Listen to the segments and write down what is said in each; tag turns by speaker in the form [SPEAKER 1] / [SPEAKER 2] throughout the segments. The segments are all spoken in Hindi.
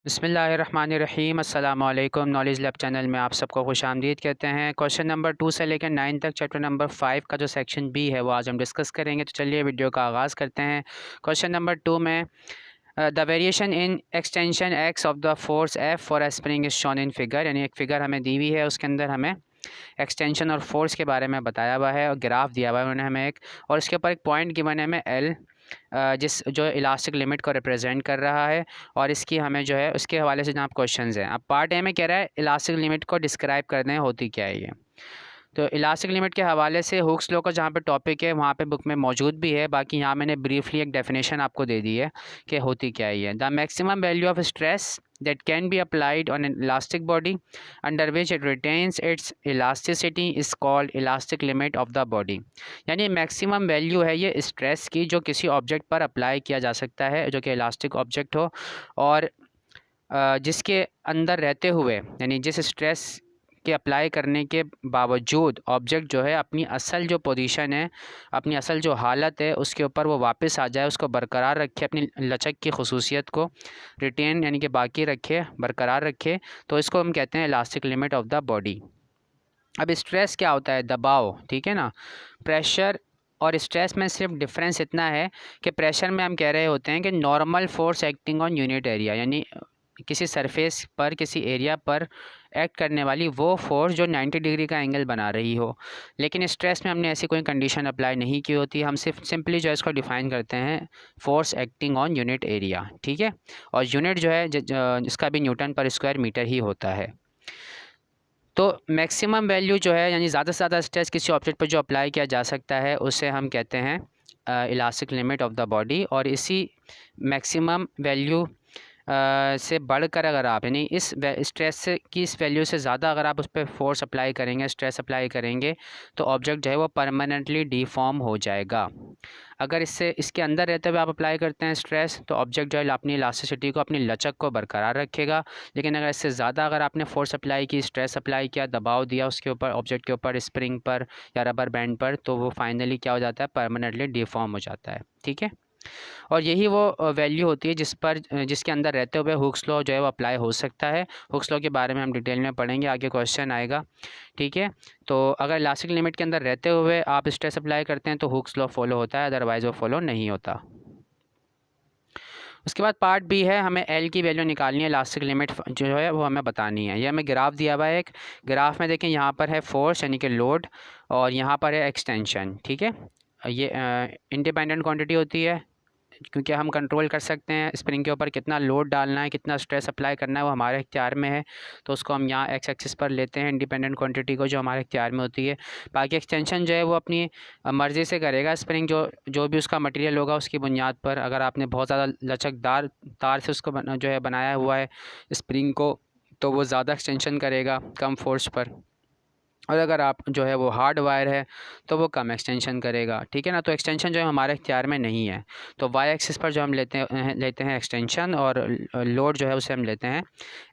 [SPEAKER 1] बिस्मिल्लाहिर्रहमानिर्रहीम अस्सलाम वालेकुम। नॉलेज लैब चैनल में आप सबको खुशामदीद कहते हैं। क्वेश्चन नंबर 2 से लेकर 9 तक चैप्टर नंबर 5 का जो सेक्शन बी है वो आज हम डिस्कस करेंगे। तो चलिए वीडियो का आगाज़ करते हैं। क्वेश्चन नंबर 2 में the variation in extension x of the force F for a spring is shown in figure, यानी एक फ़िगर हमें दी हुई है, उसके अंदर हमें एक्सटेंशन और फोर्स के बारे में बताया हुआ है और ग्राफ दिया हुआ है उन्होंने हमें एक, और उसके ऊपर एक पॉइंट गिवन है हमें एल, जिस जो इलास्टिक लिमिट को रिप्रेजेंट कर रहा है, और इसकी हमें जो है उसके हवाले से जनाब क्वेश्चंस हैं। अब पार्ट ए में कह रहा है इलास्टिक लिमिट को डिस्क्राइब करने होती क्या है ये। तो इलास्टिक लिमिट के हवाले से हुक्स लॉ का जहाँ पे टॉपिक है वहाँ पे बुक में मौजूद भी है, बाकी यहाँ मैंने ब्रीफली एक डेफिनेशन आपको दे दी है कि होती क्या है ये। The maximum value of stress that can be applied on an elastic body under which it retains its elasticity is called elastic limit of the body। यानी मैक्सिमम वैल्यू है ये स्ट्रेस की जो किसी ऑब्जेक्ट पर अप्लाई किया जा सकता है जो कि इलास्टिक ऑब्जेक्ट हो, और जिसके अंदर रहते हुए, यानी जिस स्ट्रेस के अप्लाई करने के बावजूद ऑब्जेक्ट जो है अपनी असल जो पोजीशन है, अपनी असल जो हालत है उसके ऊपर वो वापस आ जाए, उसको बरकरार रखे, अपनी लचक की खसूसियत को रिटेन यानी कि बाकी रखे, बरकरार रखे, तो इसको हम कहते हैं elastic limit of the body. अब स्ट्रेस क्या होता है? दबाव, ठीक है ना। प्रेशर और स्ट्रेस में सिर्फ डिफरेंस इतना है कि प्रेशर में हम कह रहे होते हैं कि normal force acting on unit area, यानी किसी सरफेस पर, किसी एरिया पर एक्ट करने वाली वो फोर्स जो 90 डिग्री का एंगल बना रही हो। लेकिन स्ट्रेस में हमने ऐसी कोई कंडीशन अप्लाई नहीं की होती, हम सिर्फ सिंपली जो है इसको डिफ़ाइन करते हैं force acting on unit area, ठीक है। और यूनिट जो है इसका भी न्यूटन पर स्क्वायर मीटर ही होता है। तो मैक्सिमम वैल्यू जो है, यानी ज़्यादा से ज़्यादा स्ट्रेस किसी ऑब्जेक्ट पर जो अप्लाई किया जा सकता है उसे हम कहते हैं elastic limit of the body. और इसी मैक्सिमम वैल्यू से बढ़कर अगर आप, यानी इस स्ट्रेस की इस वैल्यू से ज़्यादा अगर आप उस पर फोर्स अप्लाई करेंगे, स्ट्रेस अप्लाई करेंगे, तो ऑब्जेक्ट जो है वो परमानेंटली डिफॉर्म हो जाएगा। अगर इसके अंदर रहते हुए आप अप्लाई करते हैं स्ट्रेस, तो ऑब्जेक्ट जो है अपनी इलास्टिसिटी को, अपनी लचक को बरकरार रखेगा। लेकिन अगर इससे ज़्यादा अगर आपने फोर्स अप्लाई की, स्ट्रेस अप्लाई किया, दबाव दिया उसके ऊपर, ऑब्जेक्ट के ऊपर, स्प्रिंग पर या रबर बैंड पर, तो वो फाइनली क्या हो जाता है? परमानेंटली डिफॉर्म हो जाता है, ठीक है। और यही वो वैल्यू होती है जिसके अंदर रहते हुए हुक्स लॉ जो है वो अप्लाई हो सकता है। हुक्स लॉ के बारे में हम डिटेल में पढ़ेंगे, आगे क्वेश्चन आएगा, ठीक है। तो अगर इलास्टिक लिमिट के अंदर रहते हुए आप स्ट्रेस अप्लाई करते हैं तो हुक्स लॉ फॉलो होता है, अदरवाइज़ वो फॉलो नहीं होता। उसके बाद पार्ट बी है, हमें एल की वैल्यू निकालनी है, इलास्टिक लिमिट जो है वो हमें बतानी है। ये हमें ग्राफ दिया हुआ है एक, ग्राफ में देखें यहाँ पर है फोर्स यानी कि लोड, और यहाँ पर है एक्सटेंशन, ठीक है। ये इंडिपेंडेंट क्वांटिटी होती है क्योंकि हम कंट्रोल कर सकते हैं स्प्रिंग के ऊपर कितना लोड डालना है, कितना स्ट्रेस अप्लाई करना है, वो हमारे इख्तियार में है। तो उसको हम यहाँ एक्स एक्सिस पर लेते हैं, इंडिपेंडेंट क्वांटिटी को जो हमारे इख्तियार में होती है। बाकी एक्सटेंशन जो है वो अपनी मर्ज़ी से करेगा स्प्रिंग, जो भी उसका मटेरियल होगा उसकी बुनियाद पर। अगर आपने बहुत ज़्यादा लचकदार तार से उसको जो है बनाया हुआ है स्प्रिंग को, तो वो ज़्यादा एक्सटेंशन करेगा कम फोर्स पर, और अगर आप जो है वो हार्ड वायर है तो वो कम एक्सटेंशन करेगा, ठीक है ना। तो एक्सटेंशन जो है हमारे इख्तियार में नहीं है, तो वाई एक्सिस पर जो हम लेते हैं एक्सटेंशन, और लोड जो है उसे हम लेते हैं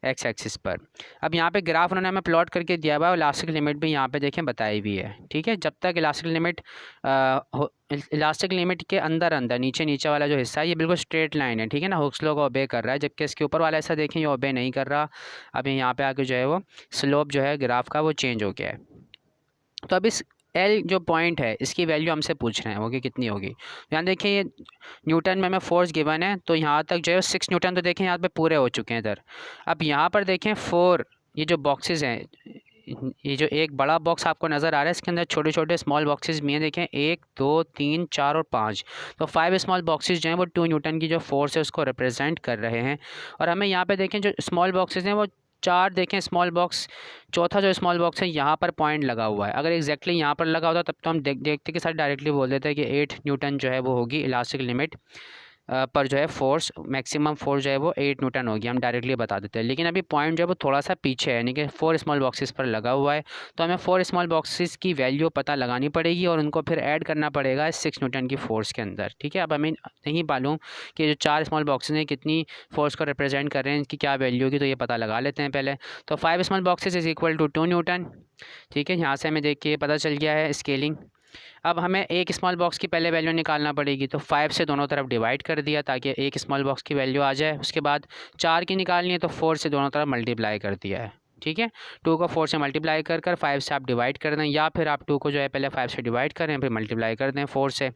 [SPEAKER 1] एक्स एक्सिस पर। अब यहाँ पे ग्राफ उन्होंने हमें प्लॉट करके दिया हुआ है, और इलास्टिक लिमिट भी यहाँ पे देखें बताई हुई है, ठीक है। जब तक इलास्टिक लिमिट के अंदर अंदर नीचे वाला जो हिस्सा है ये बिल्कुल स्ट्रेट लाइन है, ठीक है ना, हुक्स लॉ को ओबे कर रहा है, जबकि इसके ऊपर वाला ऐसा देखें ये ओबे नहीं कर रहा। अब यहाँ पे आके जो है वो स्लोप जो है ग्राफ का वो चेंज हो गया है। तो अब इस एल जो पॉइंट है इसकी वैल्यू हमसे पूछ रहे हैं वो कि कितनी होगी। यहाँ देखें ये न्यूटन में हमें फोर्स गिवन है, तो यहाँ तक जो है 6 न्यूटन तो देखें यहाँ पे पूरे हो चुके हैं इधर। अब यहाँ पर देखें 4, ये जो बॉक्सेस हैं, ये जो एक बड़ा बॉक्स आपको नज़र आ रहा है इसके अंदर छोटे छोटे स्मॉल बॉक्सेस भी हैं, देखें 1 2 3 4 और 5, तो 5 स्मॉल बॉक्सेस जो हैं वो 2 न्यूटन की जो फोर्स है उसको रिप्रेजेंट कर रहे हैं। और हमें यहाँ पे देखें जो स्मॉल बॉक्सेस हैं वो 4 देखें स्मॉल बॉक्स, चौथा जो स्मॉल बॉक्स है यहाँ पर पॉइंट लगा हुआ है। अगर एग्जैक्टली यहाँ पर लगा होता तब तो हम देखते कि सर डायरेक्टली बोल देते हैं कि 8 न्यूटन जो है वो होगी इलास्टिक लिमिट पर जो है फोर्स, मैक्सिमम फोर्स जो है वो 8 न्यूटन होगी, हम डायरेक्टली बता देते हैं। लेकिन अभी पॉइंट जो है वो थोड़ा सा पीछे है, यानी कि 4 स्मॉल बॉक्सेस पर लगा हुआ है, तो हमें 4 स्मॉल बॉक्सेस की वैल्यू पता लगानी पड़ेगी और उनको फिर ऐड करना पड़ेगा 6 न्यूटन की फोर्स के अंदर, ठीक है। अब हमें नहीं मालूम कि जो 4 स्मॉल बॉक्सेस हैं कितनी फोर्स को रिप्रेजेंट कर रहे हैं, इनकी क्या वैल्यू होगी, तो ये पता लगा लेते हैं पहले। तो 5 small boxes is equal to 2 newton, ठीक है। यहाँ से हमें देख के पता चल गया है स्केलिंग। अब हमें एक स्मॉल बॉक्स की पहले वैल्यू निकालना पड़ेगी, तो 5 से दोनों तरफ डिवाइड कर दिया ताकि एक स्मॉल बॉक्स की वैल्यू आ जाए। उसके बाद 4 की निकालनी है तो 4 से दोनों तरफ मल्टीप्लाई कर दिया है, ठीक है। 2 को 4 से मल्टीप्लाई कर 5 से आप डिवाइड कर दें, या फिर आप 2 को जो है पहले 5 से डिवाइड करें फिर मल्टीप्लाई कर दें 4 से।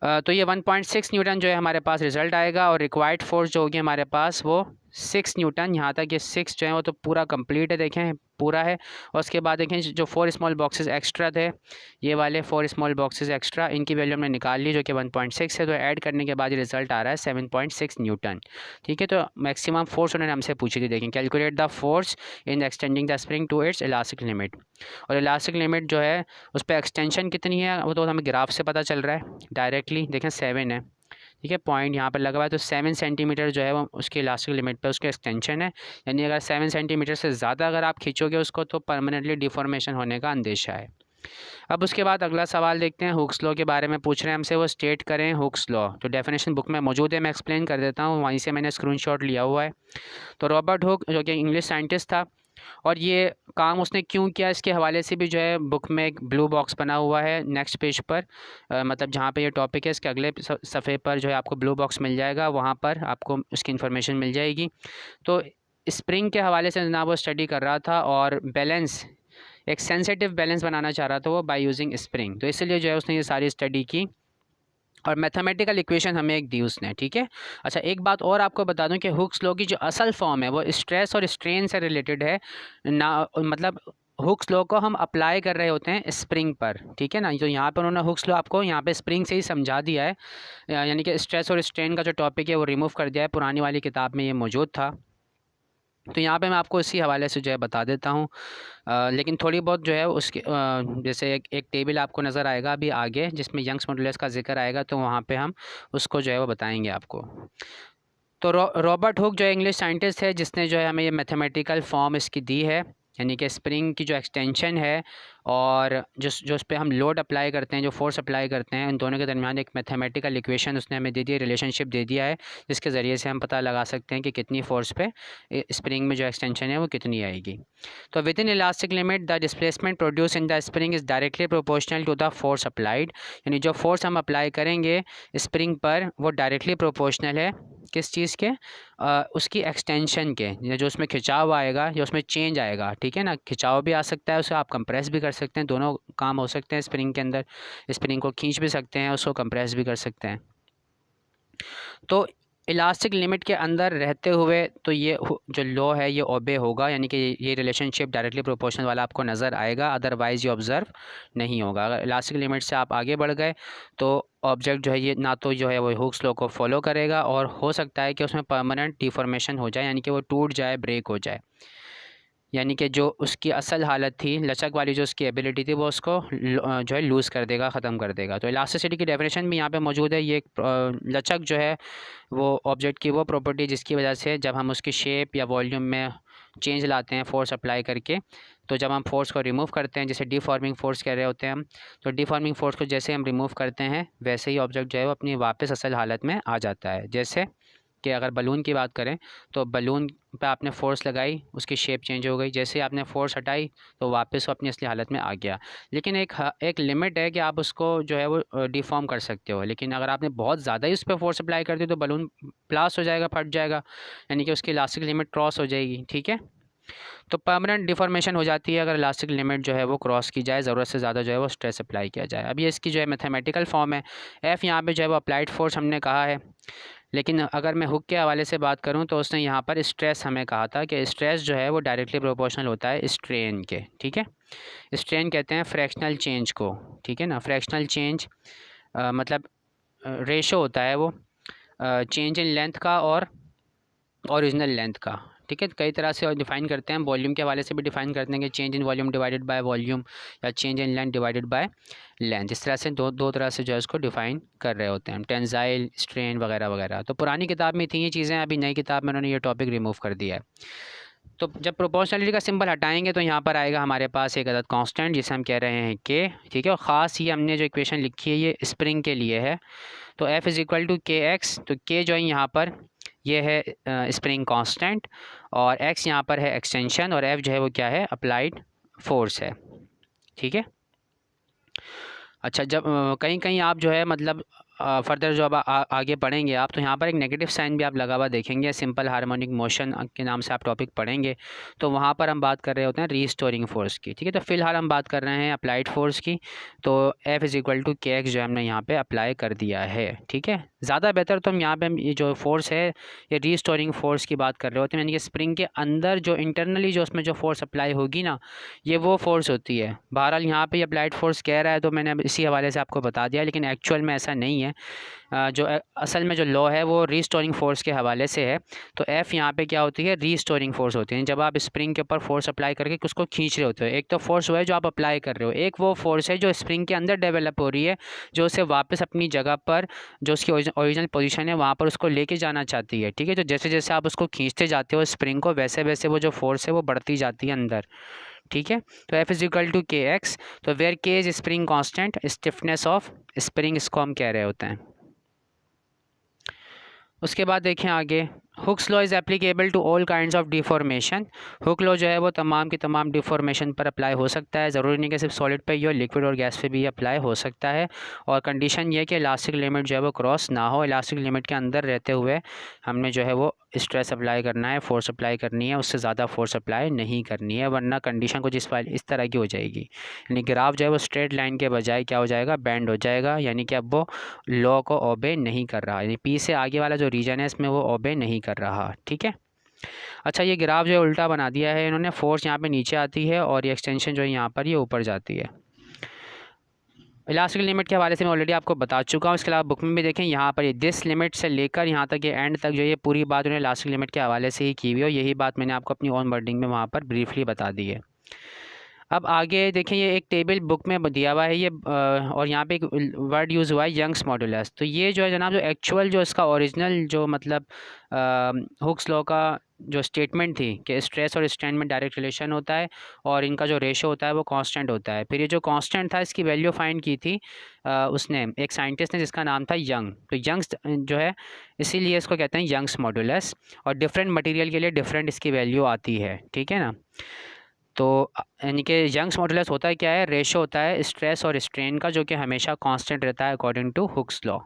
[SPEAKER 1] तो ये 1.6 न्यूटन जो है हमारे पास रिज़ल्ट आएगा, और रिक्वायर्ड फोर्स जो होगी हमारे पास वो 6 न्यूटन। यहाँ तक ये 6 जो है वो तो पूरा कंप्लीट है, देखें पूरा है। और उसके बाद देखें जो 4 स्मॉल बॉक्सेस एक्स्ट्रा थे, ये वाले 4 स्मॉल बॉक्सेस एक्स्ट्रा, इनकी वैल्यू हमने निकाल ली जो कि 1.6 है। तो ऐड करने के बाद ये रिज़ल्ट आ रहा है 7.6 न्यूटन, ठीक है। तो मैक्सिमम फोर्स उन्होंने हमसे पूछी थी, देखें calculate the force in extending the spring to its elastic limit. और इलास्टिक लिमिट जो है उस पर एक्सटेंशन कितनी है वो तो हमें ग्राफ से पता चल रहा है डायरेक्टली, देखें 7 है, ठीक है। पॉइंट यहाँ पर लगा हुआ है, तो 7 सेंटीमीटर जो है वो उसकी इलास्टिक लिमिट पे उसकी एक्सटेंशन है। यानी अगर 7 सेंटीमीटर से ज़्यादा अगर आप खींचोगे उसको तो परमानेंटली डिफॉर्मेशन होने का अंदेशा है। अब उसके बाद अगला सवाल देखते हैं, हुक्स लॉ के बारे में पूछ रहे हैं हमसे, वो स्टेट करें हुक्स लॉ। तो डेफिनेशन बुक में मौजूद है, मैं एक्सप्लेन कर देता हूँ, वहीं से मैंने स्क्रीनशॉट लिया हुआ है। तो रॉबर्ट हुक जो कि इंग्लिश साइंटिस्ट था, और ये काम उसने क्यों किया इसके हवाले से भी जो है बुक में एक ब्लू बॉक्स बना हुआ है नेक्स्ट पेज पर, मतलब जहाँ पे ये टॉपिक है इसके अगले सफ़े पर जो है आपको ब्लू बॉक्स मिल जाएगा, वहाँ पर आपको उसकी इन्फॉर्मेशन मिल जाएगी। तो स्प्रिंग के हवाले से जनाब वो स्टडी कर रहा था, और बैलेंस एक सेंसिटिव बैलेंस बनाना चाह रहा था वो बाय यूजिंग स्प्रिंग। तो इसलिए जो है उसने ये सारी स्टडी की, और मैथमेटिकल इक्वेशन हमें एक दी उसने, ठीक है। अच्छा एक बात और आपको बता दूं कि हुक्स लॉ की जो असल फॉर्म है वो स्ट्रेस और स्ट्रेन से रिलेटेड है ना, मतलब हुक्स लॉ को हम अप्लाई कर रहे होते हैं स्प्रिंग पर, ठीक है ना। तो यहाँ पर उन्होंने हुक्स लॉ आपको यहाँ पे स्प्रिंग से ही समझा दिया है, यानी कि स्ट्रेस और स्ट्रेन का जो टॉपिक है वो रिमूव कर दिया है, पुरानी वाली किताब में ये मौजूद था। तो यहाँ पे मैं आपको इसी हवाले से जो है बता देता हूँ, लेकिन थोड़ी बहुत जो है उसके जैसे एक टेबल आपको नज़र आएगा अभी आगे जिसमें यंग्स मॉडुलस का जिक्र आएगा, तो वहाँ पे हम उसको जो है वो बताएंगे आपको। तो रॉबर्ट हुक जो है इंग्लिश साइंटिस्ट है जिसने जो है हमें ये मैथमेटिकल फॉर्म इसकी दी है, यानी कि स्प्रिंग की जो एक्सटेंशन है और जो उस पर हम लोड अप्लाई करते हैं, जो फोर्स अप्लाई करते हैं, उन दोनों के दरमियान एक मैथमेटिकल इक्वेशन उसने हमें दे दी है, रिलेशनशिप दे दिया है, जिसके ज़रिए से हम पता लगा सकते हैं कि कितनी फोर्स पे स्प्रिंग में जो एक्सटेंशन है वो कितनी आएगी। तो within elastic limit the displacement produce in the spring is directly proportional to the force applied, यानी जो फोर्स हम अप्लाई करेंगे स्प्रिंग पर वो डायरेक्टली प्रोपोर्शनल है किस चीज़ के, उसकी एक्सटेंशन के, जो उसमें खिंचाव आएगा या उसमें चेंज आएगा, ठीक है ना। खिंचाव भी आ सकता है, उसे आप कंप्रेस भी कर सकते हैं, दोनों काम हो सकते हैं स्प्रिंग के अंदर। स्प्रिंग को खींच भी सकते हैं, उसको कंप्रेस भी कर सकते हैं। तो इलास्टिक लिमिट के अंदर रहते हुए तो ये जो लॉ है ये ओबे होगा, यानी कि ये रिलेशनशिप डायरेक्टली प्रोपोर्शनल वाला आपको नज़र आएगा, अदरवाइज़ ये ऑब्ज़र्व नहीं होगा। अगर इलास्टिक लिमिट से आप आगे बढ़ गए तो ऑब्जेक्ट जो है ये ना तो जो है वो हुक्स लॉ को फॉलो करेगा, और हो सकता है कि उसमें परमानेंट डिफॉर्मेशन हो जाए, यानी कि वो टूट जाए, ब्रेक हो जाए, यानी कि जो उसकी असल हालत थी लचक वाली, जो उसकी एबिलिटी थी, वो उसको जो है लूज़ कर देगा, ख़त्म कर देगा। तो इलास्टिसिटी की डेफिनेशन भी यहाँ पे मौजूद है। ये लचक जो है वो ऑब्जेक्ट की वो प्रॉपर्टी जिसकी वजह से जब हम उसकी शेप या वॉल्यूम में चेंज लाते हैं फोर्स अप्लाई करके, तो जब हम फोर्स को रिमूव करते हैं, जैसे डिफॉर्मिंग फोर्स कह रहे होते हैं हम, तो डिफॉर्मिंग फोर्स को जैसे हम रिमूव करते हैं वैसे ही ऑब्जेक्ट जो है वो अपनी वापस असल हालत में आ जाता है। जैसे कि अगर बलून की बात करें तो बलून पे आपने फ़ोर्स लगाई, उसकी शेप चेंज हो गई, जैसे ही आपने फ़ोर्स हटाई तो वापस वो अपनी असली हालत में आ गया। लेकिन एक लिमिट है कि आप उसको जो है वो डिफ़ॉर्म कर सकते हो, लेकिन अगर आपने बहुत ज़्यादा ही उस पर फोर्स अप्लाई कर दी तो बलून ब्लास्ट हो जाएगा, फट जाएगा, यानी कि उसकी इलास्टिक लिमिट क्रॉस हो जाएगी, ठीक है। तो परमानेंट डिफॉर्मेशन हो जाती है अगर इलास्टिक लिमिट जो है वो क्रॉस की जाए, ज़रूरत से ज़्यादा जो है वो स्ट्रेस अप्लाई किया जाए। अब ये इसकी जो है मैथमेटिकल फॉर्म है। एफ़ यहाँ पे जो है वो अप्लाइड फोर्स हमने कहा है, लेकिन अगर मैं हुक के हवाले से बात करूं तो उसने यहाँ पर स्ट्रेस हमें कहा था कि स्ट्रेस जो है वो डायरेक्टली प्रोपोर्शनल होता है स्ट्रेन के, ठीक है। स्ट्रेन कहते हैं फ्रैक्शनल चेंज को, ठीक है ना। फ्रैक्शनल चेंज मतलब रेशो होता है वो चेंज इन लेंथ का और ओरिजिनल लेंथ का, ठीक है। कई तरह से डिफ़ाइन करते हैं, वॉल्यूम के हवाले से भी डिफ़ाइन करते हैं कि change in volume divided by volume, या change in length divided by length. इस तरह से दो तरह से जो है इसको डिफ़ाइन कर रहे होते हैं, टेंसाइल स्ट्रेन वगैरह वगैरह। तो पुरानी किताब में थी ये चीज़ें, अभी नई किताब में उन्होंने ये टॉपिक रिमूव कर दिया है। तो जब प्रोपोर्शनलिटी का सिंबल हटाएंगे तो यहाँ पर आएगा हमारे पास एक अदद कांस्टेंट जिसे हम कह रहे हैं के, ठीक है। और ख़ास ये हमने जो इक्वेशन लिखी है ये स्प्रिंग के लिए है, तो F is equal to k x. तो के जो है यहाँ पर ये है स्प्रिंग कांस्टेंट, और x यहाँ पर है एक्सटेंशन, और F जो है वो क्या है, अप्लाइड फोर्स है, ठीक है। अच्छा, जब कहीं कहीं आप जो है मतलब फर्दर जो अब आगे पढ़ेंगे आप, तो यहाँ पर एक नेगेटिव साइन भी आप लगा हुआ देखेंगे, सिंपल हार्मोनिक मोशन के नाम से आप टॉपिक पढ़ेंगे। तो वहाँ पर हम बात कर रहे होते हैं रीस्टोरिंग फोर्स की, ठीक है। तो फिलहाल हम बात कर रहे हैं अप्लाइड फोर्स की। तो F is equal to k x जो हमने यहाँ पे अप्लाई कर दिया है, ठीक है। ज़्यादा बेहतर तो हम यहाँ पे ये जो फोर्स है ये रीस्टोरिंग फोर्स की बात कर रहे होते हैं, यानी कि स्प्रिंग के अंदर जो इंटरनली जो उसमें जो फोर्स अप्लाई होगी ना, ये वो फोर्स होती है। बहरहाल यहाँ पे अप्लाइड फोर्स कह रहा है तो मैंने अब इसी हवाले से आपको बता दिया, लेकिन एक्चुअल में ऐसा नहीं है। जो असल में जो लॉ है वो रीस्टोरिंग फोर्स के हवाले से है। तो F यहाँ पे क्या होती है, रीस्टोरिंग फोर्स होती है। जब आप स्प्रिंग के ऊपर फोर्स अप्लाई करके उसको खींच रहे होते हो, एक तो फोर्स वो है जो आप अप्लाई कर रहे हो, एक वो फोर्स है जो स्प्रिंग के अंदर डेवलप हो रही है, जो उसे वापस अपनी जगह पर जो उसकी ओरिजिनल पोजीशन है वहाँ पर उसको लेके जाना चाहती है, ठीक है। तो जैसे जैसे आप उसको खींचते जाते हो स्प्रिंग को, वैसे वैसे वो जो फोर्स है वो बढ़ती जाती है अंदर, ठीक है। तो F is equal to k x. तो वेयर के is spring constant, stiffness of spring, इसको हम कह रहे होते हैं। उसके बाद देखें आगे, Hooke's law is applicable to all kinds of deformation. Hooke law जो है वो तमाम की तमाम डिफॉर्मेशन पर अप्लाई हो सकता है, ज़रूरी नहीं कि सिर्फ सॉलिड पे ही हो, लिक्विड और गैस पे भी अप्लाई हो सकता है। और कंडीशन ये है कि इलास्टिक लिमिट जो है वो क्रॉस ना हो, इलास्टिक लिमिट के अंदर रहते हुए हमने जो है वो स्ट्रेस अप्लाई करना है, फोर्स अप्लाई करनी है, उससे ज़्यादा फोर्स अप्लाई नहीं करनी है, वरना कंडीशन कुछ इस तरह की हो जाएगी। यानी ग्राफ जो है वो स्ट्रेट लाइन के बजाय क्या हो जाएगा, बेंड हो जाएगा, यानी कि अब वो लॉ को ओबे नहीं कर रहा, यानी पी से आगे वाला जो रीजन है इसमें वो ओबे नहीं कर रहा, ठीक है। अच्छा, ये ग्राफ जो है उल्टा बना दिया है इन्होंने, फोर्स यहाँ पे नीचे आती है और ये एक्सटेंशन जो है यहाँ पर ये ऊपर जाती है। इलास्टिक लिमिट के हवाले से मैं ऑलरेडी आपको बता चुका हूँ, इसके अलावा बुक में भी देखें यहाँ पर ये दिस लिमिट से लेकर यहाँ तक ये एंड तक जो ये पूरी बात उन्होंने इलास्टिक लिमिट के हवाले से ही की हुई है, और यही बात मैंने आपको अपनी ओन वर्डिंग में वहाँ पर ब्रीफली बता दी है। अब आगे देखें, ये एक टेबल बुक में दिया हुआ है ये, और यहाँ पे एक वर्ड यूज़ हुआ है यंग्स मॉडुलस। तो ये जो है जनाब, जो एक्चुअल जो इसका ओरिजिनल जो मतलब हुक्स लॉ का जो स्टेटमेंट थी कि स्ट्रेस और स्ट्रेन में डायरेक्ट रिलेशन होता है और इनका जो रेशो होता है वो कांस्टेंट होता है। फिर ये जो कांस्टेंट था इसकी वैल्यू फाइंड की थी उसने, एक साइंटिस्ट ने जिसका नाम था यंग। तो यंग्स जो है इसीलिए इसको कहते हैं यंग्स मॉडुलस, और डिफरेंट मटेरियल के लिए डिफरेंट इसकी वैल्यू आती है, ठीक है ना। तो यानी कि यंग्स मॉडुलस होता है क्या है, रेशो होता है स्ट्रेस और स्ट्रेन का, जो कि हमेशा कांस्टेंट रहता है अकॉर्डिंग टू हुक्स लॉ।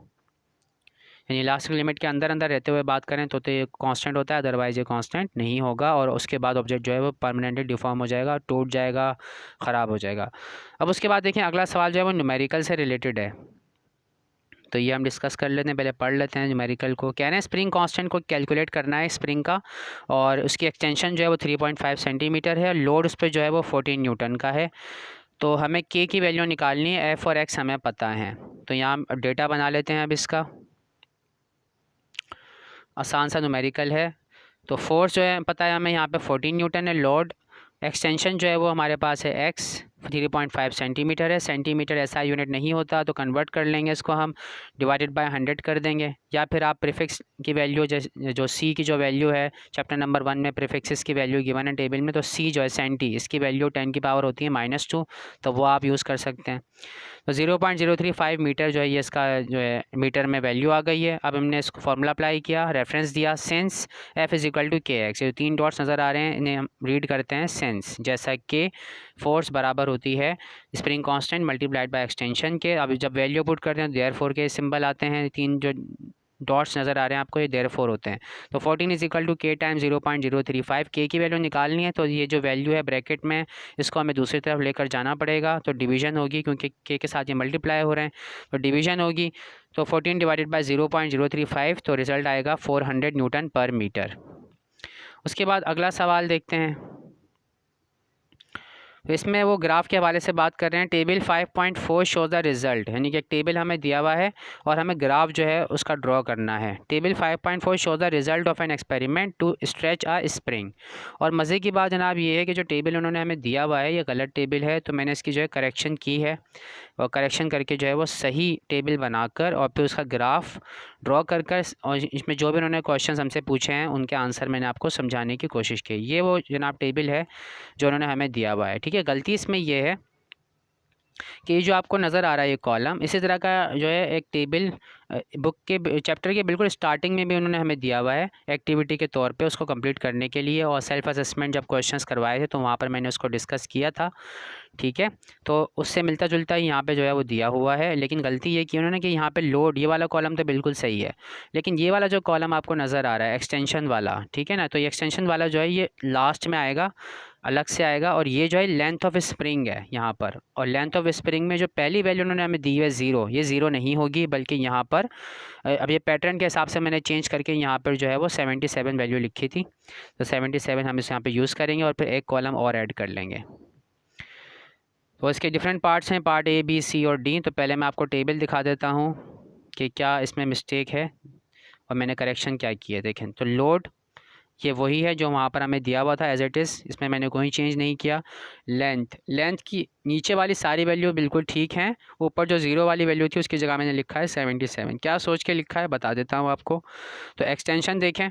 [SPEAKER 1] यानी इलास्टिक लिमिट के अंदर अंदर रहते हुए बात करें तो ये कांस्टेंट होता है, अदरवाइज ये कांस्टेंट नहीं होगा, और उसके बाद ऑब्जेक्ट जो है वो परमानेंटली डिफॉर्म हो जाएगा, टूट जाएगा, ख़राब हो जाएगा। अब उसके बाद देखें अगला सवाल जो है वो न्यूमेरिकल से रिलेटेड है, तो ये हम डिस्कस कर लेते हैं, पहले पढ़ लेते हैं न्यूमेरिकल को। कह रहे हैं स्प्रिंग कांस्टेंट को कैलकुलेट करना है स्प्रिंग का, और उसकी एक्सटेंशन जो है वो 3.5 सेंटीमीटर है, लोड उस पर जो है वो 14 न्यूटन का है। तो हमें के की वैल्यू निकालनी है, एफ़ और एक्स हमें पता है। तो यहाँ डेटा बना लेते हैं अब इसका, आसान सा न्यूमेरिकल है। तो फोर्स जो है पता है हमें यहाँ पे 14 न्यूटन है, लोड एक्सटेंशन जो है वो हमारे पास है एक्स 3.5 सेंटीमीटर है। सेंटीमीटर ऐसा यूनिट नहीं होता तो कन्वर्ट कर लेंगे इसको हम, डिवाइडेड बाय 100 कर देंगे, या फिर आप प्रीफिक्स की वैल्यू जो सी की जो वैल्यू है चैप्टर नंबर 1 में प्रीफिक्सेस की वैल्यू गिवन है टेबल में, तो सी जो है सेंटी, इसकी वैल्यू 10 की पावर होती है -2, तो वो आप यूज़ कर सकते हैं। तो 0.035 मीटर जो है ये इसका जो है मीटर में वैल्यू आ गई है। अब हमने इसको फॉर्मूला अप्लाई किया, रेफरेंस दिया since F is equal to k x, ये 3 डॉट्स नज़र आ रहे हैं इन्हें हम रीड करते हैं सेंस, जैसा कि फोर्स बराबर होती है spring constant multiplied by extension के। अब जब वैल्यू पुट करते हैं देयरफॉर के सिंबल आते हैं, 3 जो डॉट्स नज़र आ रहे हैं आपको ये देयरफॉर होते हैं। तो 14 इज इक्वल टू के टाइम 0.035, के की वैल्यू निकालनी है, तो ये जो वैल्यू है ब्रैकेट में इसको हमें दूसरी तरफ लेकर जाना पड़ेगा, तो डिवीज़न होगी क्योंकि के साथ ये मल्टीप्लाई हो रहे हैं, तो डिवीज़न होगी। तो 14 डिवाइडेड बाय 0.035, तो रिज़ल्ट आएगा 400 न्यूटन पर मीटर। उसके बाद अगला सवाल देखते हैं, तो इसमें वो ग्राफ के हवाले से बात कर रहे हैं। टेबल 5.4 शो द रिज़ल्ट, यानी कि एक टेबल हमें दिया हुआ है और हमें ग्राफ जो है उसका ड्रॉ करना है। Table 5.4 show the result of an experiment to stretch a spring. और मज़े की बात जनाब ये है कि जो टेबल उन्होंने हमें दिया हुआ है ये गलत टेबल है, तो मैंने इसकी जो है करेक्शन की है, और करेक्शन करके जो है वो सही टेबल बनाकर और फिर उसका ग्राफ ड्रॉ कर और इसमें जो भी उन्होंने क्वेश्चन हमसे पूछे हैं उनके आंसर मैंने आपको समझाने की कोशिश की। ये वो जनाब टेबल है जो उन्होंने हमें दिया हुआ है, ठीक है। गलती इसमें यह है कि ये जो आपको नज़र आ रहा है ये कॉलम, इसी तरह का जो है एक टेबल बुक के चैप्टर के बिल्कुल स्टार्टिंग में भी उन्होंने हमें दिया हुआ है एक्टिविटी के तौर पे उसको कंप्लीट करने के लिए, और सेल्फ असेसमेंट जब क्वेश्चंस करवाए थे तो वहाँ पर मैंने उसको डिस्कस किया था। ठीक है, तो उससे मिलता जुलता ही यहाँ पे जो है वो दिया हुआ है, लेकिन गलती ये की उन्होंने कि यहाँ पे लोड, ये वाला कॉलम तो बिल्कुल सही है, लेकिन ये वाला जो कॉलम आपको नज़र आ रहा है एक्सटेंशन वाला, ठीक है ना, तो ये एक्सटेंशन वाला जो है ये लास्ट में आएगा, अलग से आएगा, और ये जो है लेंथ ऑफ स्प्रिंग है यहाँ पर, और लेंथ ऑफ स्प्रिंग में जो पहली वैल्यू उन्होंने हमें दी है 0, ये 0 नहीं होगी, बल्कि यहाँ पर अब ये पैटर्न के हिसाब से मैंने चेंज करके यहाँ पर जो है वो 77 वैल्यू लिखी थी, तो 77 हम इस यहाँ पे यूज़ करेंगे और फिर एक कॉलम और ऐड कर लेंगे। तो इसके डिफरेंट पार्ट्स हैं, पार्ट A, B, C और D। तो पहले मैं आपको टेबल दिखा देता हूँ कि क्या इसमें मिस्टेक है और मैंने करेक्शन क्या किया। देखें तो लोड ये वही है जो वहाँ पर हमें दिया हुआ था एज इट इज़, इसमें मैंने कोई चेंज नहीं किया। लेंथ की नीचे वाली सारी वैल्यू बिल्कुल ठीक हैं, ऊपर जो 0 वाली वैल्यू थी उसकी जगह मैंने लिखा है 77। क्या सोच के लिखा है बता देता हूँ आपको। तो एक्सटेंशन देखें,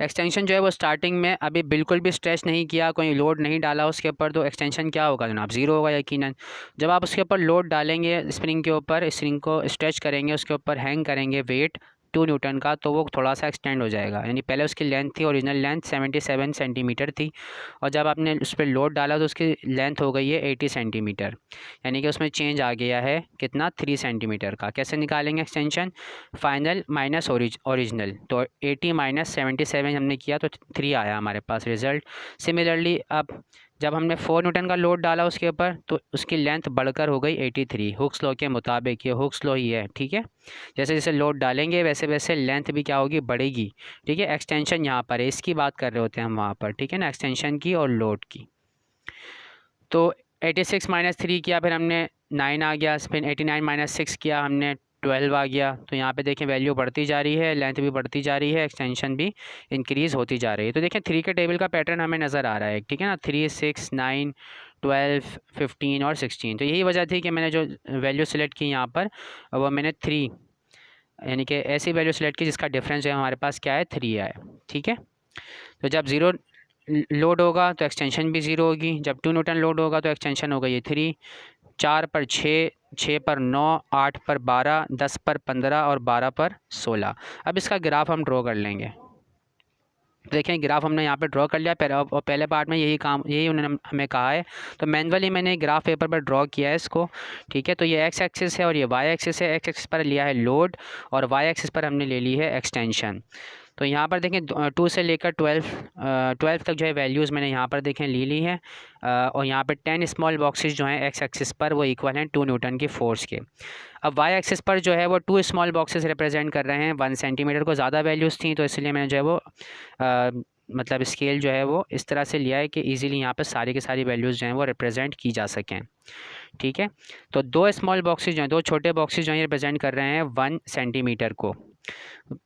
[SPEAKER 1] एक्सटेंशन जो है वो स्टार्टिंग में अभी बिल्कुल भी स्ट्रेच नहीं किया, कोई लोड नहीं डाला उसके ऊपर, तो एक्सटेंशन क्या होगा जनाब, 0 होगा यकीनन। जब आप उसके ऊपर लोड डालेंगे स्प्रिंग के ऊपर, स्प्रिंग को स्ट्रेच करेंगे, उसके ऊपर हैंग करेंगे वेट 2 न्यूटन का, तो वो थोड़ा सा एक्सटेंड हो जाएगा। यानी पहले उसकी लेंथ थी, ओरिजिनल लेंथ 77 सेंटीमीटर थी, और जब आपने उस पर लोड डाला तो उसकी लेंथ हो गई है 80 सेंटीमीटर, यानी कि उसमें चेंज आ गया है कितना, 3 सेंटीमीटर का। कैसे निकालेंगे एक्सटेंशन, फाइनल माइनस ओरिजिनल, तो 80 माइनस 77 हमने किया तो 3 आया हमारे पास रिज़ल्ट। सिमिलरली अब जब हमने 4 न्यूटन का लोड डाला उसके ऊपर तो उसकी लेंथ बढ़कर हो गई 83, हुक्स लॉ के मुताबिक, ये हुक्स लॉ ही है, ठीक है। जैसे जैसे लोड डालेंगे वैसे वैसे लेंथ भी क्या होगी, बढ़ेगी, ठीक है। एक्सटेंशन यहाँ पर है, इसकी बात कर रहे होते हैं हम वहाँ पर, ठीक है ना, एक्सटेंशन की और लोड की। तो 86 माइनस 3 किया, फिर हमने 9 आ गया, फिर 89 माइनस 6 किया हमने 12 आ गया। तो यहाँ पे देखें वैल्यू बढ़ती जा रही है, लेंथ भी बढ़ती जा रही है, एक्सटेंशन भी इंक्रीज़ होती जा रही है। तो देखें 3 के टेबल का पैटर्न हमें नज़र आ रहा है, ठीक है ना, 3, 6, 9, 12, 15 और 16। तो यही वजह थी कि मैंने जो वैल्यू सेलेक्ट की यहाँ पर वो मैंने 3, यानी कि ऐसी वैल्यू सेलेक्ट की जिसका डिफरेंस जो है हमारे पास क्या है, 3 आए, ठीक है। तो जब 0 लोड होगा तो एक्सटेंशन भी 0 होगी, जब 2 न्यूटन लोड होगा तो एक्सटेंशन होगा ये 3, 4 पर 6, 6 पर 9, 8 पर 12, 10 पर 15 और 12 पर 16। अब इसका ग्राफ हम ड्रॉ कर लेंगे। देखें ग्राफ हमने यहाँ पे ड्रॉ कर लिया, और पहले पार्ट में यही उन्होंने हमें कहा है, तो मैनुअली मैंने ग्राफ पेपर पर ड्रॉ किया है इसको, ठीक है। तो ये एक्स एक्सिस है और ये वाई एक्सिस है, एक्स एक्सिस पर लिया है लोड और वाई एक्सिस पर हमने ले ली है एक्सटेंशन। तो यहाँ पर देखें 2 से लेकर 12 तक जो है वैल्यूज़ मैंने यहाँ पर देखें ली है, और यहाँ पर 10 स्मॉल बॉक्सेस जो हैं एक्स एक्सिस पर वो इक्वल हैं 2 न्यूटन की फोर्स के। अब वाई एक्सिस पर जो है वो 2 स्मॉल बॉक्सेस रिप्रेजेंट कर रहे हैं, 1 सेंटीमीटर को ज़्यादा वैल्यूज़ थी, तो इसलिए मैंने जो है वो मतलब स्केल जो है वो इस तरह से लिया है कि इजीली यहाँ पर सारी की सारी वैल्यूज़ जो हैं वो रिप्रेजेंट की जा सकें, ठीक है। तो 2 स्मॉल बॉक्सेस जो हैं, 2 छोटे बॉक्सेस जो हैं रिप्रेजेंट कर रहे हैं 1 सेंटीमीटर को।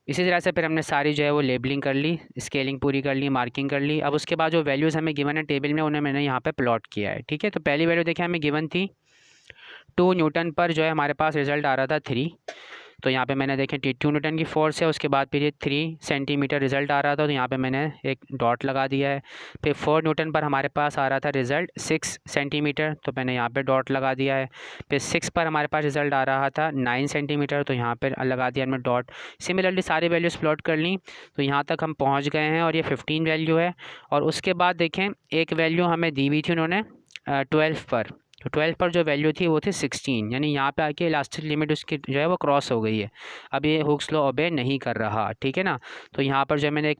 [SPEAKER 1] इसी तरह से फिर हमने सारी जो है वो लेबलिंग कर ली, स्केलिंग पूरी कर ली, मार्किंग कर ली। अब उसके बाद जो वैल्यूज़ हमें गिवन है टेबल में उन्हें मैंने यहाँ पे प्लॉट किया है, ठीक है। तो पहली वैल्यू देखिए हमें गिवन थी 2 न्यूटन पर जो है हमारे पास रिज़ल्ट आ रहा था 3, तो यहाँ पे मैंने देखें 2 न्यूटन की फोर्स है, उसके बाद फिर ये 3 सेंटीमीटर रिज़ल्ट आ रहा था, तो यहाँ पे मैंने एक डॉट लगा दिया है। फिर 4 न्यूटन पर हमारे पास आ रहा था रिज़ल्ट 6 सेंटीमीटर, तो मैंने यहाँ पे डॉट लगा दिया है। फिर 6 पर हमारे पास रिज़ल्ट आ रहा था 9 सेंटीमीटर, तो यहाँ पर लगा दिया हमने डॉट। सिमिलरली सारी वैल्यूज़ प्लॉट कर ली, तो यहाँ तक हम पहुँच गए हैं और ये 15 वैल्यू है। और उसके बाद देखें एक वैल्यू हमें दी हुई थी उन्होंने 12 पर, तो 12 पर जो वैल्यू थी वो थी 16, यानी यहाँ पे आके इलास्टिक लिमिट उसकी जो है वो क्रॉस हो गई है, अब ये हुक्स लॉ ओबे नहीं कर रहा, ठीक है ना। तो यहाँ पर जो है मैंने एक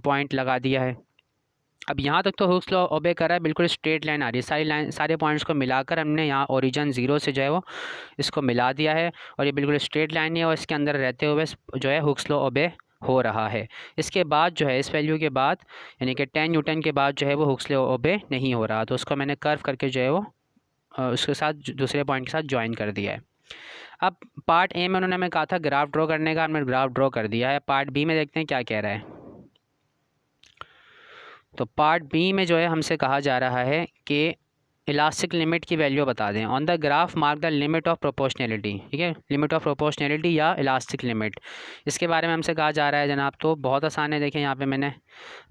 [SPEAKER 1] पॉइंट लगा दिया है। अब यहाँ तक तो हुक्स लॉ ओबे कर रहा है, बिल्कुल स्ट्रेट लाइन आ रही है, सारे पॉइंट्स को मिलाकर हमने यहाँ ओरिजिन 0 से जो है वो इसको मिला दिया है, और ये बिल्कुल स्ट्रेट लाइन है और इसके अंदर रहते हुए जो है हुक्स लॉ ओबे हो रहा है। इसके बाद जो है इस वैल्यू के बाद यानी कि 10 न्यूटन के बाद जो है वो हुक्स लॉ ओबे नहीं हो रहा, तो उसको मैंने कर्व करके जो है वो उसके साथ दूसरे पॉइंट के साथ ज्वाइन कर दिया है। अब पार्ट ए में उन्होंने हमें कहा था ग्राफ ड्रॉ करने का, हमने ग्राफ ड्रॉ कर दिया है। पार्ट बी में देखते हैं क्या कह रहा है। तो पार्ट बी में जो है हमसे कहा जा रहा है कि इलास्टिक लिमिट की वैल्यू बता दें। On the graph mark the limit of proportionality, ठीक है, लिमिट ऑफ प्रोपोर्शनैलिटी या इलास्टिक लिमिट, इसके बारे में हमसे कहा जा रहा है जनाब। तो बहुत आसान है, देखें यहाँ पे मैंने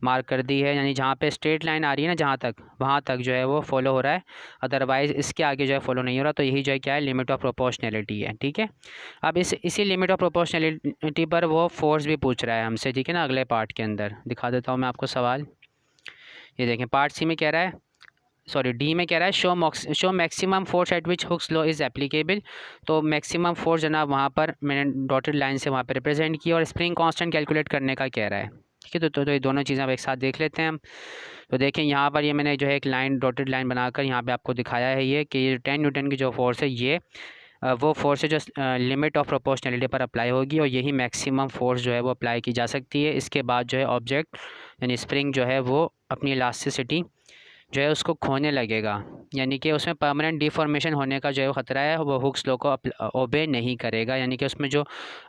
[SPEAKER 1] मार्क कर दी है, यानी जहाँ पे स्ट्रेट लाइन आ रही है ना जहाँ तक, वहाँ तक जो है वो फॉलो हो रहा है, अदरवाइज़ इसके आगे जो है फॉलो नहीं हो रहा। तो यही जो है क्या है, लिमिट ऑफ प्रोपोर्शनैलिटी है, ठीक है। अब इसी लिमिट ऑफ प्रोपोर्शनैलिटी पर वो फोर्स भी पूछ रहा है हमसे, ठीक है ना। अगले पार्ट के अंदर दिखा देता हूँ मैं आपको सवाल। ये देखें पार्ट सी में कह रहा है, सॉरी डी में कह रहा है show maximum force at which hooks law is applicable. तो मैक्सिमम फोर्स जनाब वहाँ पर मैंने डॉटेड लाइन से वहाँ पर रिप्रेजेंट किया, और स्प्रिंग कांस्टेंट कैलकुलेट करने का कह रहा है, ठीक है। तो ये दोनों चीज़ें अब एक साथ देख लेते हैं हम। तो देखें यहाँ पर ये मैंने जो है एक लाइन डॉटेड लाइन बनाकर यहाँ पे आपको दिखाया है ये कि 10 न्यूटन की जो फोर्स है ये वो फोर्स है जो लिमिट ऑफ प्रोपोर्शनैलिटी पर अप्लाई होगी, और यही मैक्सिमम फोर्स जो है वो अप्लाई की जा सकती है। इसके बाद जो है ऑब्जेक्ट यानी स्प्रिंग जो है वो अपनी इलास्टिसिटी जो है उसको खोने लगेगा, यानी कि उसमें परमानेंट डिफॉर्मेशन होने का जो है ख़तरा है, वो हुक्स लॉ को ओबे नहीं करेगा, यानी कि उसमें जो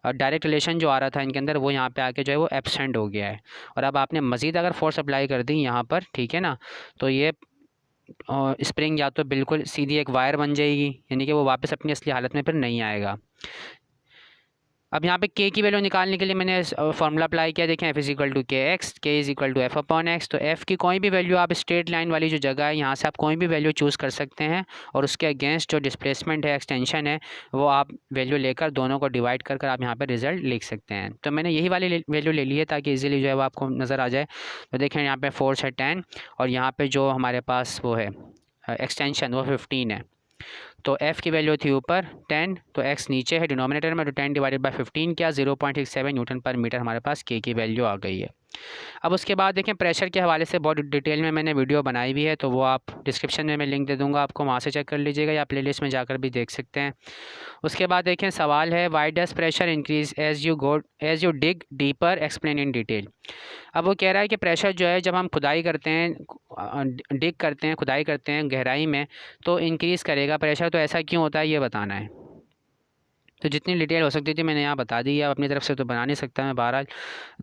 [SPEAKER 1] डायरेक्ट रिलेशन जो आ रहा था इनके अंदर वो यहाँ पे आके जो है वो एब्सेंट हो गया है। और अब आपने मज़ीद अगर फोर्स अप्लाई कर दी यहाँ पर, ठीक है ना, तो ये स्प्रिंग या तो बिल्कुल सीधी एक वायर बन जाएगी, यानी कि वो वापस अपनी असली हालत में फिर नहीं आएगा। अब यहाँ पे के की वैल्यू निकालने के लिए मैंने फार्मूला अप्लाई किया, देखें F is equal to k x, k is equal to F upon x. तो एफ़ की कोई भी वैल्यू आप स्ट्रेट लाइन वाली जो जगह है यहाँ से आप कोई भी वैल्यू चूज़ कर सकते हैं, और उसके अगेंस्ट जो डिस्प्लेसमेंट है, एक्सटेंशन है, वो आप वैल्यू लेकर दोनों को डिवाइड कर आप यहाँ पर रिजल्ट लिख सकते हैं। तो मैंने यही वाली वैल्यू ले ली है ताकि ईजिली जो है वो आपको नज़र आ जाए। तो देखें यहाँ पर फोर्स है 10, और यहाँ पर जो हमारे पास वो है एक्सटेंशन वो 15 है। तो f की वैल्यू थी ऊपर 10, तो x नीचे है डिनोमिनेटर में, तो 10 डिवाइडेड बाय 15 क्या 0.67 न्यूटन पर मीटर हमारे पास k की वैल्यू आ गई है। अब उसके बाद देखें प्रेशर के हवाले से बहुत डिटेल में मैंने वीडियो बनाई भी है, तो वो आप डिस्क्रिप्शन में मैं लिंक दे दूँगा, आपको वहाँ से चेक कर लीजिएगा, या प्लेलिस्ट में जाकर भी देख सकते हैं। उसके बाद देखें सवाल है why does pressure increase as you dig deeper, explain in detail. अब वो कह रहा है कि प्रेशर जो है जब हम खुदाई करते हैं, डिग करते हैं, खुदाई करते हैं गहराई में, तो इंक्रीज़ करेगा प्रेशर। तो ऐसा क्यों होता है ये बताना है। तो जितनी डिटेल हो सकती थी मैंने यहाँ बता दी है, अपनी तरफ से तो बना नहीं सकता मैं बहरहाल।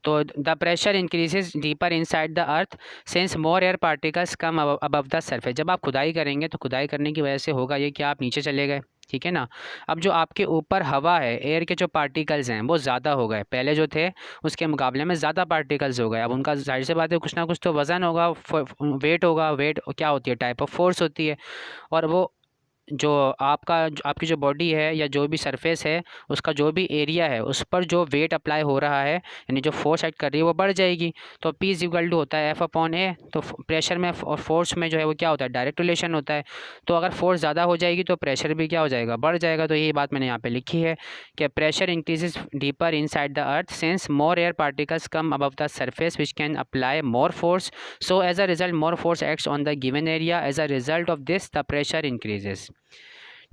[SPEAKER 1] तो the pressure increases deeper inside the earth since more air particles come above the surface. जब आप खुदाई करेंगे तो खुदाई करने की वजह से होगा ये कि आप नीचे चले गए, ठीक है ना। अब जो आपके ऊपर हवा है, एयर के जो पार्टिकल्स हैं वो ज़्यादा हो गए, पहले जो थे उसके मुकाबले में ज़्यादा पार्टिकल्स हो गए। अब उनका जाहिर सी बात है कुछ ना कुछ तो वज़न होगा, वेट होगा। वेट क्या होती है, टाइप ऑफ फोर्स होती है, और वो जो आपकी जो बॉडी है या जो भी सरफेस है उसका जो भी एरिया है उस पर जो वेट अप्लाई हो रहा है, यानी जो फोर्स एक्ट कर रही है वो बढ़ जाएगी। तो P इज इक्वल टू होता है एफ अपॉन ए। तो प्रेशर में और फोर्स में जो है वो क्या होता है, डायरेक्ट रिलेशन होता है। तो अगर फोर्स ज़्यादा हो जाएगी तो प्रेशर भी क्या हो जाएगा, बढ़ जाएगा। तो यही बात मैंने यहाँ पर लिखी है कि pressure increases deeper inside the earth since more air particles come above the surface which can apply more force, so as a result more force acts on the given area, as a result of this the pressure increases.